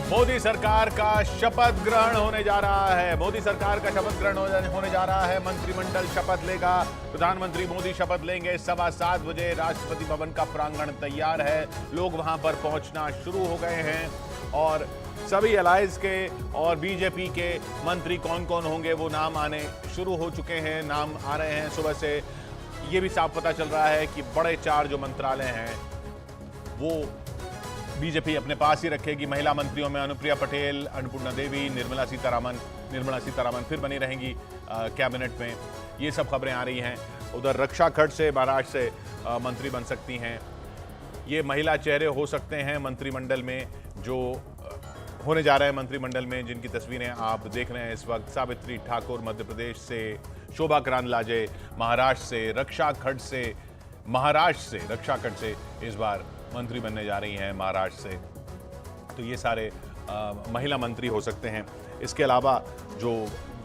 मोदी सरकार का शपथ ग्रहण होने जा रहा है। मोदी सरकार का शपथ ग्रहण होने जा रहा है। मंत्रिमंडल शपथ लेगा। प्रधानमंत्री मोदी शपथ लेंगे। 7:15 बजे राष्ट्रपति भवन का प्रांगण तैयार है। लोग वहां पर पहुंचना शुरू हो गए हैं और सभी अलायंस के और बीजेपी के मंत्री कौन कौन होंगे वो नाम आने शुरू हो चुके हैं। नाम आ रहे हैं सुबह से। ये भी साफ पता चल रहा है कि बड़े 4 जो मंत्रालय हैं वो बीजेपी अपने पास ही रखेगी। महिला मंत्रियों में अनुप्रिया पटेल, अन्नपूर्णा देवी, निर्मला सीतारामन फिर बनी रहेंगी कैबिनेट में। ये सब खबरें आ रही हैं। उधर रक्षा खर्च से महाराष्ट्र से मंत्री बन सकती हैं। ये महिला चेहरे हो सकते हैं मंत्रिमंडल में, जो होने जा रहे हैं मंत्रिमंडल में, जिनकी तस्वीरें आप देख रहे हैं इस वक्त। सावित्री ठाकुर मध्य प्रदेश से, शोभा करांदलाजे महाराष्ट्र से, रक्षा खर्च से इस बार मंत्री बनने जा रही हैं महाराष्ट्र से। तो ये सारे महिला मंत्री हो सकते हैं। इसके अलावा जो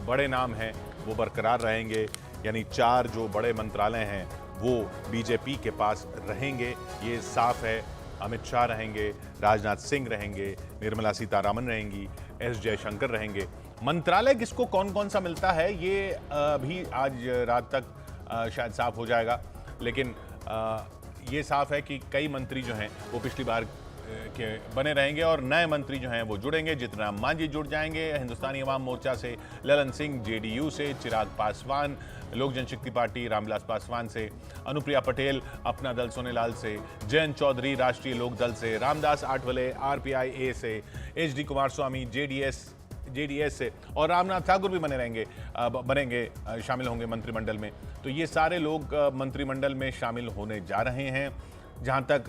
बड़े नाम हैं वो बरकरार रहेंगे, यानी 4 जो बड़े मंत्रालय हैं वो बीजेपी के पास रहेंगे, ये साफ है। अमित शाह रहेंगे, राजनाथ सिंह रहेंगे, निर्मला सीतारामन रहेंगी, एस जयशंकर रहेंगे। मंत्रालय किसको कौन कौन सा मिलता है ये भी आज रात तक शायद साफ हो जाएगा। लेकिन ये साफ है कि कई मंत्री जो हैं वो पिछली बार के बने रहेंगे और नए मंत्री जो हैं वो जुड़ेंगे। जीतनराम मांझी जुड़ जाएंगे हिंदुस्तानी अवाम मोर्चा से, ललन सिंह जेडीयू से, चिराग पासवान लोक जनशक्ति पार्टी रामविलास पासवान से, अनुप्रिया पटेल अपना दल सोनेलाल से, जयंत चौधरी राष्ट्रीय लोक दल से, रामदास आठवले आरपीआई से, एचडी कुमारस्वामी जेडीएस से और रामनाथ ठाकुर भी बनेंगे शामिल होंगे मंत्रिमंडल में। तो ये सारे लोग मंत्रिमंडल में शामिल होने जा रहे हैं। जहां तक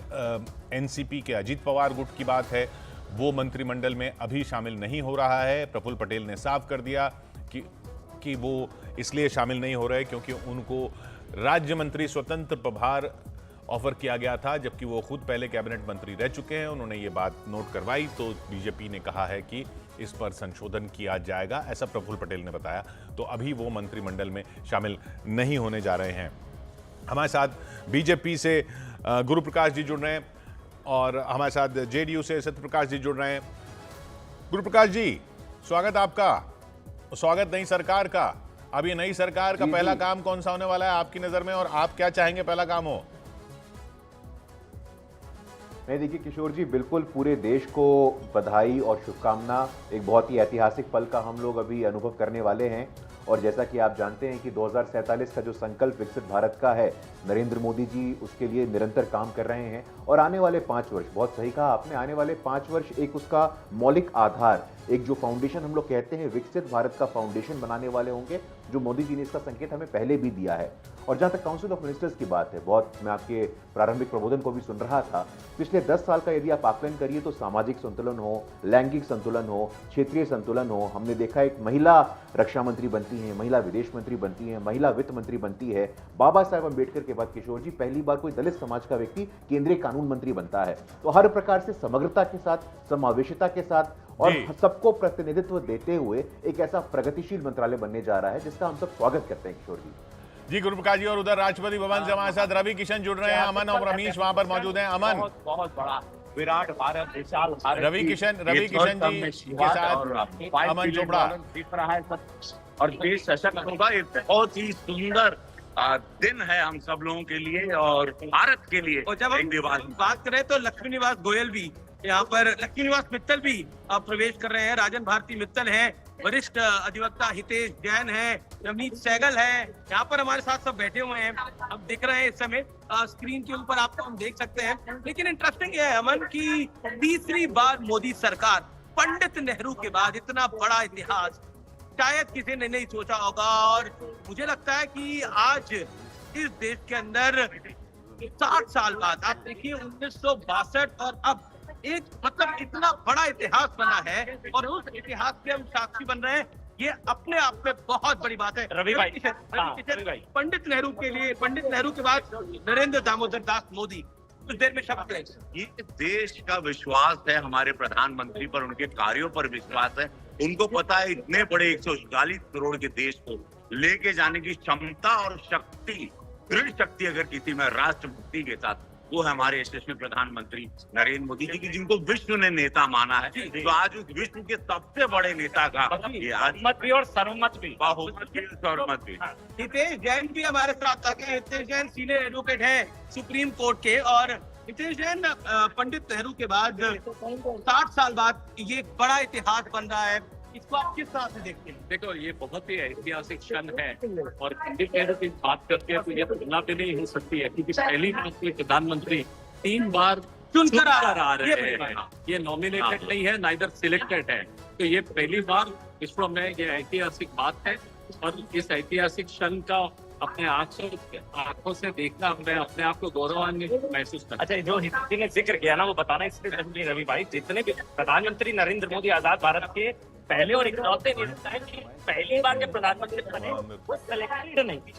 एनसीपी के अजीत पवार गुट की बात है, वो मंत्रिमंडल में अभी शामिल नहीं हो रहा है। प्रफुल्ल पटेल ने साफ कर दिया कि वो इसलिए शामिल नहीं हो रहे क्योंकि उनको राज्य मंत्री स्वतंत्र प्रभार ऑफर किया गया था, जबकि वो खुद पहले कैबिनेट मंत्री रह चुके हैं। उन्होंने ये बात नोट करवाई तो बीजेपी ने कहा है कि इस पर संशोधन किया जाएगा, ऐसा प्रफुल्ल पटेल ने बताया। तो अभी वो मंत्रिमंडल में शामिल नहीं होने जा रहे हैं। हमारे साथ बीजेपी से गुरु प्रकाश जी जुड़ रहे हैं और हमारे साथ जेडीयू से सत्यप्रकाश जी जुड़ रहे हैं। गुरु प्रकाश जी, स्वागत आपका। स्वागत नई सरकार का। अब ये नई सरकार का पहला काम कौन सा होने वाला है आपकी नजर में, और आप क्या चाहेंगे पहला काम हो? नहीं, देखिए किशोर जी, बिल्कुल पूरे देश को बधाई और शुभकामना। एक बहुत ही ऐतिहासिक पल का हम लोग अभी अनुभव करने वाले हैं। और जैसा कि आप जानते हैं कि 2047 का जो संकल्प विकसित भारत का है, नरेंद्र मोदी जी उसके लिए निरंतर काम कर रहे हैं। और आने वाले 5 वर्ष, बहुत सही कहा आपने, आने वाले 5 वर्ष एक उसका मौलिक आधार, एक जो फाउंडेशन हम लोग कहते हैं विकसित भारत का फाउंडेशन बनाने वाले होंगे, जो मोदी जी ने इसका संकेत हमें पहले भी दिया है। और जहां तक काउंसिल ऑफ मिनिस्टर्स की बात है, बहुत मैं आपके प्रारंभिक प्रबोधन को भी सुन रहा था, पिछले 10 साल का यदि आप आकलन करिए तो सामाजिक संतुलन हो, लैंगिक संतुलन हो, क्षेत्रीय संतुलन हो, हमने देखा एक महिला रक्षा मंत्री बनती है, महिला विदेश मंत्री बनती है, महिला वित्त मंत्री बनती है। बाबा साहेब अम्बेडकर के बाद किशोर जी पहली बार कोई दलित समाज का व्यक्ति केंद्रीय कानून मंत्री बनता है। तो हर प्रकार से समग्रता के साथ, समावेशिता के साथ और सबको प्रतिनिधित्व देते हुए एक ऐसा प्रगतिशील मंत्रालय बनने जा रहा है जिसका हम सब स्वागत करते हैं किशोर जी। गुरु प्रकाश जी, और उधर राष्ट्रपति भवन से हमारे साथ रवि किशन जुड़ रहे हैं। अमन और रमेश वहां पर मौजूद हैं। अमन, बहुत बड़ा विराट भारत, विशाल भारत, रवि किशन जी के साथ अमन चोपड़ा दिख रहा है और देश सशक्त होगा। एक बहुत ही सुंदर दिन है हम सब लोगों के लिए और भारत के लिए। और जब हम बात करें तो लक्ष्मी निवास गोयल भी यहाँ पर, लक्ष्मी निवास मित्तल भी प्रवेश कर रहे हैं। राजन भारती मित्तल हैं, वरिष्ठ अधिवक्ता हितेश जैन है, रवनीत सहगल है, यहाँ पर हमारे साथ सब बैठे हुए हैं। अब दिख रहे हैं इस समय स्क्रीन के ऊपर, आपको हम देख सकते हैं। लेकिन इंटरेस्टिंग है अमन की तीसरी बार मोदी सरकार, पंडित नेहरू के बाद इतना बड़ा इतिहास शायद किसी ने नहीं सोचा होगा। और मुझे लगता है कि आज इस देश के अंदर 60 साल बाद, आप देखिए 1962 और अब एक मतलब इतना बड़ा इतिहास बना है और उस इतिहास के हम साक्षी बन रहे हैं। ये अपने आप में बहुत बड़ी बात है। रवि भाई, पंडित नेहरू के लिए, पंडित नेहरू के बाद नरेंद्र दामोदर दास मोदी कुछ देर में शपथ लेंगे। ये देश का विश्वास है हमारे प्रधानमंत्री पर, उनके कार्यों पर विश्वास है। उनको पता है इतने बड़े 140 करोड़ के देश को लेके जाने की क्षमता और शक्ति, दृढ़ शक्ति अगर किसी में राष्ट्रभक्ति के साथ वो है हमारे यशस्वी प्रधानमंत्री नरेंद्र मोदी जी की, जिनको विश्व ने नेता माना है। तो आज उस विश्व के सबसे बड़े नेता का ये आज मत भी और सर्वमत भी। बहुमत भी सर्वमत भी। हितेश जैन भी हमारे साथ आके, हितेश जैन सीनियर एडवोकेट हैं सुप्रीम कोर्ट के, और हितेश जैन पंडित नेहरू के बाद 60 साल बाद ये एक बड़ा इतिहास बन रहा है, इसको आप किस तरह से देखते हैं? देखो, ये बहुत ही ऐतिहासिक क्षण है और पंडित नेहरू की बात करते हैं तो ये तुलना भी नहीं हो सकती है, क्योंकि पहली बार कोई प्रधानमंत्री 3 बार चुनकर आ रहे हैं। ये नॉमिनेटेड नहीं है, नाइदर सिलेक्टेड है। तो ये पहली बार विश्व में ये ऐतिहासिक बात है और इस ऐतिहासिक क्षण का अपने आंखों से देखना, मैं अपने आप को गौरवान्वित महसूस करता हूं। अच्छा, जो हिस्ट्री ने जिक्र किया ना, वो बताना इसलिए जरूरी है रवि भाई। जितने भी प्रधानमंत्री नरेंद्र मोदी आजाद भारत के पहले और इकलौते नेता हैं कि पहली बार जब प्रधानमंत्री बने वो सिलेक्टेड नहीं थी,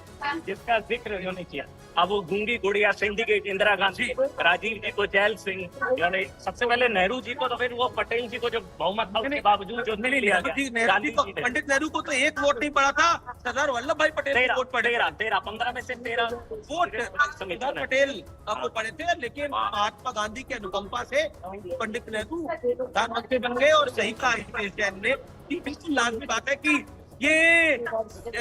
जिसका जिक्र उन्होंने किया। अब वो गूंगी गुड़िया, सिंडिकेट, इंदिरा गांधी, राजीव जी को जेल सिंह, यानी सबसे पहले नेहरू जी को, तो फिर वो पटेल जी को जो बहुमत था उसके बावजूद जो नहीं लिया गया। गांधी जी ने पंडित नेहरू को तो एक वोट नहीं पड़ा था, सरदार वल्लभ भाई पटेल को वोट पड़े। 15 में से 13 वोट सरदार पटेल को पड़े थे, लेकिन महात्मा गांधी के अनुकंपा से पंडित नेहरू प्रधानमंत्री बन गए। और सही कहा हितेश जैन ने, बिल्कुल लाजमी बात है कि ये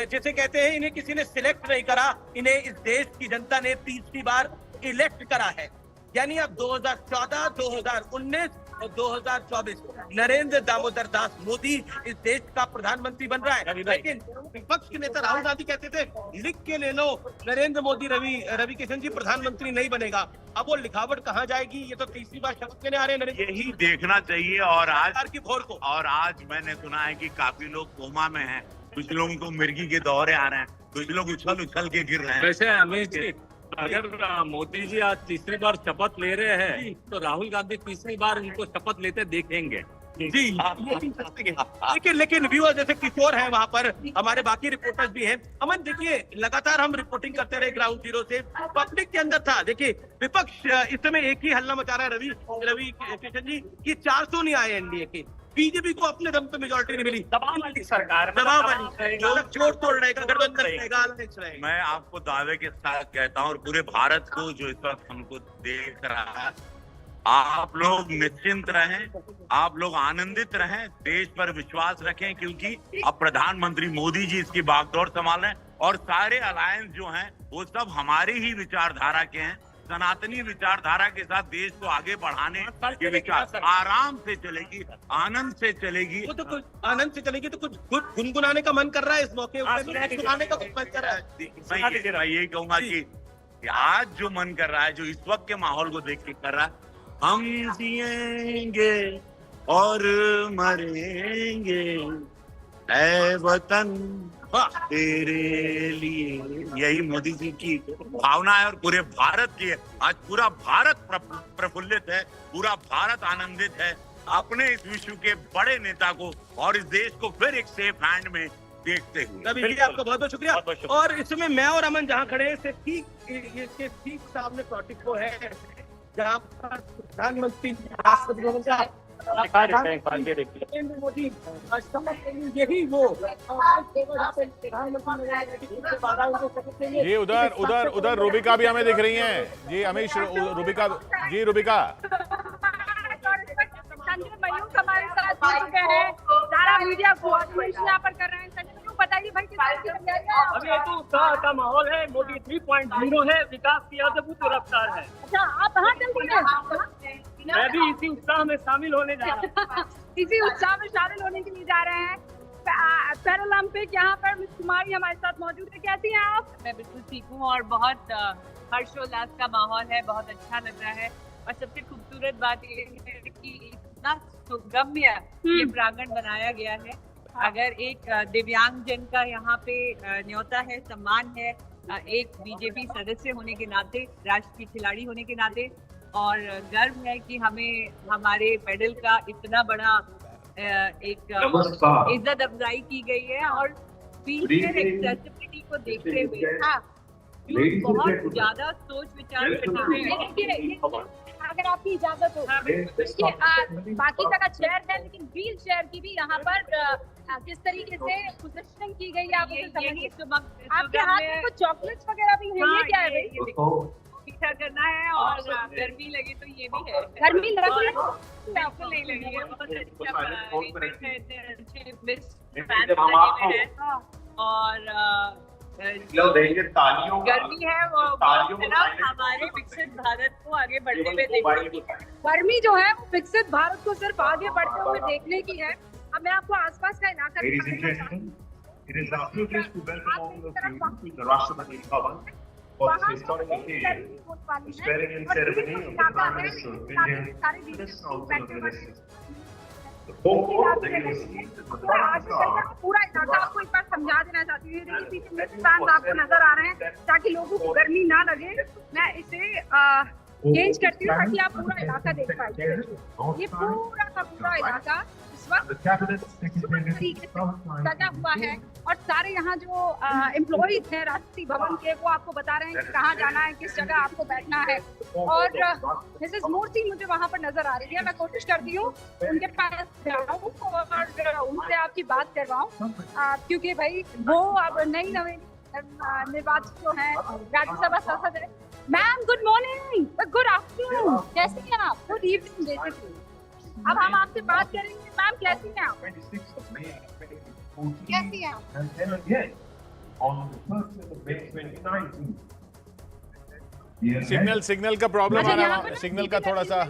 जैसे कहते हैं, इन्हें किसी ने सिलेक्ट नहीं करा, इन्हें इस देश की जनता ने तीसरी बार इलेक्ट करा है। यानी अब 2014, 2019 और 2024 नरेंद्र दामोदर दास मोदी इस देश का प्रधानमंत्री बन रहा है। लेकिन विपक्ष के नेता राहुल गांधी कहते थे, लिख के ले लो, नरेंद्र मोदी रवि किशन जी प्रधानमंत्री नहीं बनेगा। अब वो लिखावट कहाँ जाएगी? ये तो तीसरी बार शपथ लेने आ रहे हैं। यही देखना चाहिए। और आज की भोर को, और आज मैंने सुना है कि काफी लोग कोमा में हैं, कुछ लोगों को मिर्गी के दौरे आ रहे हैं, कुछ लोग उछल के गिर रहे हैं। वैसे अमित जी, अगर मोदी जी आज तीसरी बार शपथ ले रहे हैं तो राहुल गांधी तीसरी बार उनको शपथ लेते देखेंगे। जी, लेकिन व्यूअर जैसे किशोर है वहाँ पर, हमारे बाकी रिपोर्टर्स भी हैं। अमन देखिए, लगातार हम रिपोर्टिंग करते रहे ग्राउंड जीरो से, पब्लिक के अंदर था। देखिए, विपक्ष इस समय एक ही हल्ला मचा रहा है रवि किशन जी कि 400 नहीं आए एनडीए के, बीजेपी को अपने दम पे मेजोरिटी नहीं मिली, दबाव वाली सरकार, दबाव वाली, छोड़ तोड़ रहेगा, गठबंधन रहेगा। मैं आपको दावे के साथ कहता हूँ, और पूरे भारत को जो इस वक्त हमको देख रहा है, आप लोग निश्चिंत रहें, आप लोग आनंदित रहें, देश पर विश्वास रखें, क्योंकि अब प्रधानमंत्री मोदी जी इसकी बागडोर संभाल रहे हैं। और सारे अलायंस जो हैं वो सब हमारी ही विचारधारा के हैं, सनातनी विचारधारा के साथ देश को आगे बढ़ाने के विचार। आराम से चलेगी, आनंद से चलेगी। वो तो कुछ आनंद से चलेगी, तो कुछ गुनगुनाने का मन कर रहा है इस मौके पर, सुनाने का मन कर रहा है। मैं यही कहूंगा कि आज जो मन कर रहा है, जो इस वक्त के माहौल को देख के कर रहा है, हम जिएंगे और मरेंगे ऐ वतन तेरे लिए, यही मोदी जी की भावना है। और पूरे भारत की, आज पूरा भारत प्रफुल्लित है, पूरा भारत आनंदित है अपने इस विश्व के बड़े नेता को और इस देश को फिर एक सेफ हैंड में देखते हुए। रवि जी, आपका बहुत बहुत शुक्रिया। और इस समय मैं और अमन जहाँ खड़े हैं, इसके ठीक सामने प्रोटिको है, जहाँ पर प्रधानमंत्री राष्ट्रपति भवन का नरेंद्र मोदी यही वो ये उधर रूबिका भी हमें दिख रही हैं। जी अमीश, रूबिका जी, रूबिका संजय मयूख हमारे साथ जुड़ चुके हैं, सारा मीडिया कोऑर्डिनेशन यहाँ पर कर रहे हैं। संजय मयूख बताइए भाई, किस तरह की तैयारी है? अभी ये तो उत्साह का माहौल है, मोदी 3.0 है, विकास की अद्भुत रफ्तार है। अच्छा, आप कहाँ चल रही हैं? मैं भी इसी उत्साह में शामिल होने जा रहा हूँ। इसी उत्साह में शामिल होने के लिए जा रहे हैं। पैरालंपिक यहाँ पर मिस कुमारी हमारे साथ मौजूद है, कैसी हैं आप? मैं बिल्कुल ठीक हूँ और बहुत हर्षोल्लास का माहौल है, बहुत अच्छा लग रहा है। और सबसे खूबसूरत बात ये है कि इतना सुगम्य ये प्रांगण बनाया गया है। अगर एक दिव्यांग जन का यहाँ पे न्योता है, सम्मान है, एक बीजेपी सदस्य होने के नाते, राष्ट्र की खिलाड़ी होने के नाते, और गर्व है कि हमें हमारे मेडल का इतना बड़ा एक इज्जत अफजाई की गई है। और व्हीलचेयर एक्सेसिबिलिटी को देखते हुए बहुत ज्यादा सोच विचार करते, अगर आपकी इजाजत हो, बाकी जगह चेयर है, लेकिन व्हील चेयर की भी यहाँ पर किस तरीके से पोजीशनिंग की गई है, आप उसे समझिए। आपके हाथ में कुछ चॉकलेट्स वगैरह भी हैं, ये क्या है भाई? अच्छा करना है और गर्मी लगे तो ये भी है। गर्मी लग रही है बिल्कुल नहीं लगी है, बहुत अच्छा बना है। इतने अच्छे मिस फैंस जब हम लगे आपको- हुए हैं और देंगे तालियों का- गर्मी है वो तालियों को सिर्फ silent- हमारे विकसित भारत को आगे बढ़ते हुए केवल देखने मोबाइल की को- है। गर्मी जो है वो विकसित भारत को सिर्फ आगे बढ़ते हुए देखने की है। अब मैं आपको आसपास का इलाका Ladies and दिखाना चाहूंगी। gentlemen, it is our privilege to welcome all of you to the Rashtrapati Bhavan for this historic occasion, the swearing-in ceremony of the Prime Minister of India and the Council of Ministers. The purport that you received is the following star. पूरा इलाका आपको एक बार समझा देना चाहती हूँ। देखिए पीछे मिस फैन आपको नजर आ रहे हैं ताकि लोगों को गर्मी ना लगे। मैं इसे चेंज करती हूँ ताकि आप पूरा इलाका देख पाए। ये पूरा का पूरा इलाका इस वक्त The cabinet secretary तरीके से सजा हुआ है और सारे यहाँ जो एम्प्लॉइज हैं राष्ट्रपति भवन के वो आपको बता रहे हैं कि कहाँ जाना है, किस जगह आपको बैठना है। और मिसेस मूर्ति मुझे वहाँ पर नजर आ रही है। मैं कोशिश करती हूँ उनके पास जाऊँ और उनसे आपकी बात करवाऊँ, क्योंकि भाई वो अब नई नवेली निर्वाचित जो है राज्यसभा सांसद है। Ma'am good morning, good afternoon, कैसी हैं आप? Good evening basically. अब हम आपसे बात करेंगे। मैम कैसी हैं आप? 26th of May, 2014, कैसी हैं आप? and then again on the 1st of May 2019. Signal का प्रॉब्लम अच्छा, आ यहाँ रहा पर है, सिग्नल का थोड़ा सा। आप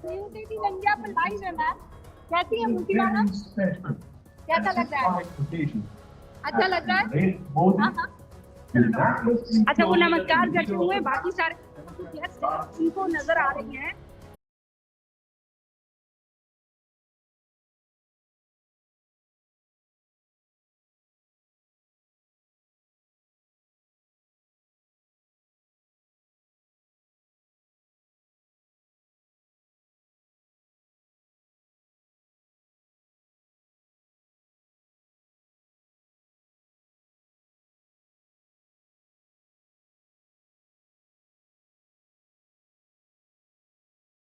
न्यूज़ 18 इंडिया पर लाइव है मैम। कैसी है मूर्ति मैडम? कैसा लग रहा है? अच्छा लग रहा है? हाँ हाँ। अच्छा वो नमस्कार करते हुए बाकी सारे गेस्ट उनको नजर आ रही हैं